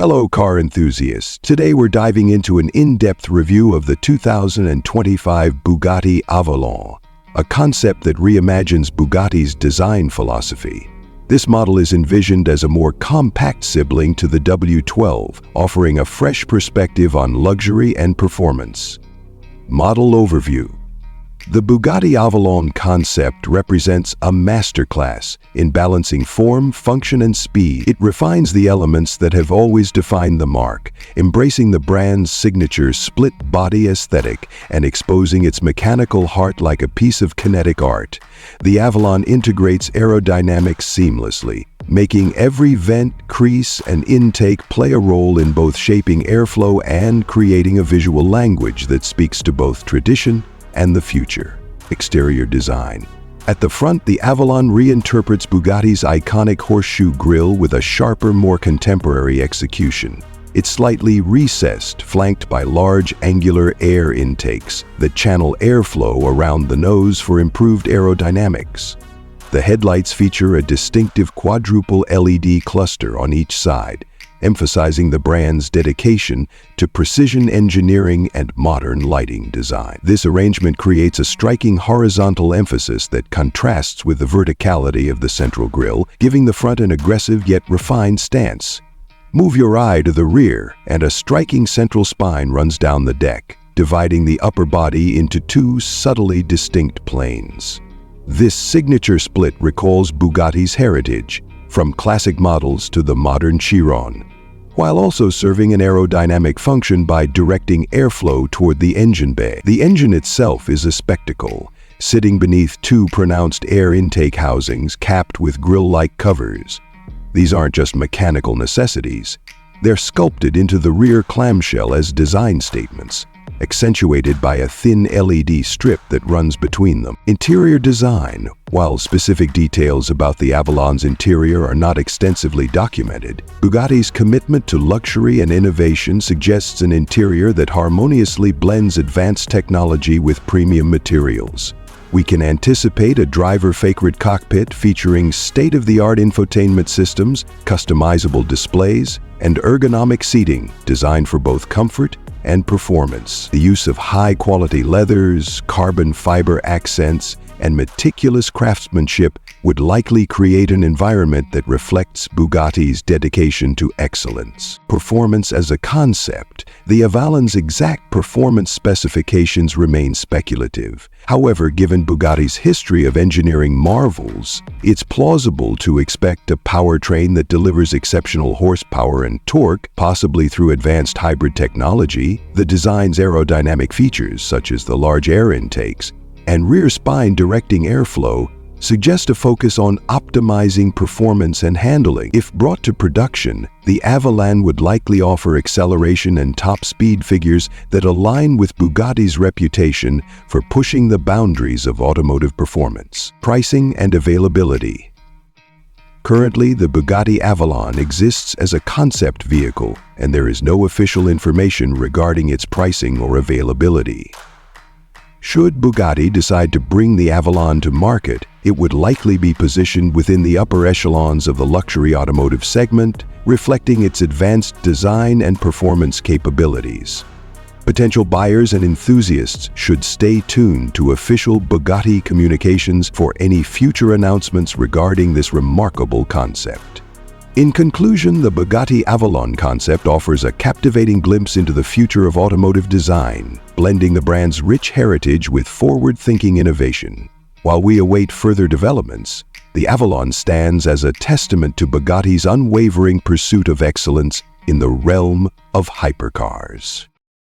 Hello car enthusiasts, today we're diving into an in-depth review of the 2025 Bugatti Avallon, a concept that reimagines Bugatti's design philosophy. This model is envisioned as a more compact sibling to the W12, offering a fresh perspective on luxury and performance. Model overview. The Bugatti Avallon concept represents a masterclass in balancing form, function, and speed. It refines the elements that have always defined the marque, embracing the brand's signature split-body aesthetic and exposing its mechanical heart like a piece of kinetic art. The Avallon integrates aerodynamics seamlessly, making every vent, crease, and intake play a role in both shaping airflow and creating a visual language that speaks to both tradition and the future. Exterior design. At the front, the Avallon reinterprets Bugatti's iconic horseshoe grille with a sharper, more contemporary execution. It's slightly recessed, flanked by large angular air intakes that channel airflow around the nose for improved aerodynamics. The headlights feature a distinctive quadruple LED cluster on each side, emphasizing the brand's dedication to precision engineering and modern lighting design. This arrangement creates a striking horizontal emphasis that contrasts with the verticality of the central grille, giving the front an aggressive yet refined stance. Move your eye to the rear, and a striking central spine runs down the deck, dividing the upper body into two subtly distinct planes. This signature split recalls Bugatti's heritage, from classic models to the modern Chiron, while also serving an aerodynamic function by directing airflow toward the engine bay. The engine itself is a spectacle, sitting beneath two pronounced air intake housings capped with grille-like covers. These aren't just mechanical necessities. They're sculpted into the rear clamshell as design statements, accentuated by a thin LED strip that runs between them. Interior design. While specific details about the Avallon's interior are not extensively documented, Bugatti's commitment to luxury and innovation suggests an interior that harmoniously blends advanced technology with premium materials. We can anticipate a driver-favorite cockpit featuring state-of-the-art infotainment systems, customizable displays, and ergonomic seating designed for both comfort and performance. The use of high-quality leathers, carbon fiber accents, and meticulous craftsmanship would likely create an environment that reflects Bugatti's dedication to excellence. Performance as a concept. The Avallon's exact performance specifications remain speculative. However, given Bugatti's history of engineering marvels, it's plausible to expect a powertrain that delivers exceptional horsepower and torque, possibly through advanced hybrid technology. The design's aerodynamic features, such as the large air intakes and rear spine directing airflow, suggest a focus on optimizing performance and handling. If brought to production, the Avallon would likely offer acceleration and top speed figures that align with Bugatti's reputation for pushing the boundaries of automotive performance. Pricing and availability. Currently, the Bugatti Avallon exists as a concept vehicle, and there is no official information regarding its pricing or availability. Should Bugatti decide to bring the Avallon to market, it would likely be positioned within the upper echelons of the luxury automotive segment, reflecting its advanced design and performance capabilities. Potential buyers and enthusiasts should stay tuned to official Bugatti communications for any future announcements regarding this remarkable concept. In conclusion, the Bugatti Avallon concept offers a captivating glimpse into the future of automotive design, blending the brand's rich heritage with forward-thinking innovation. While we await further developments, the Avallon stands as a testament to Bugatti's unwavering pursuit of excellence in the realm of hypercars.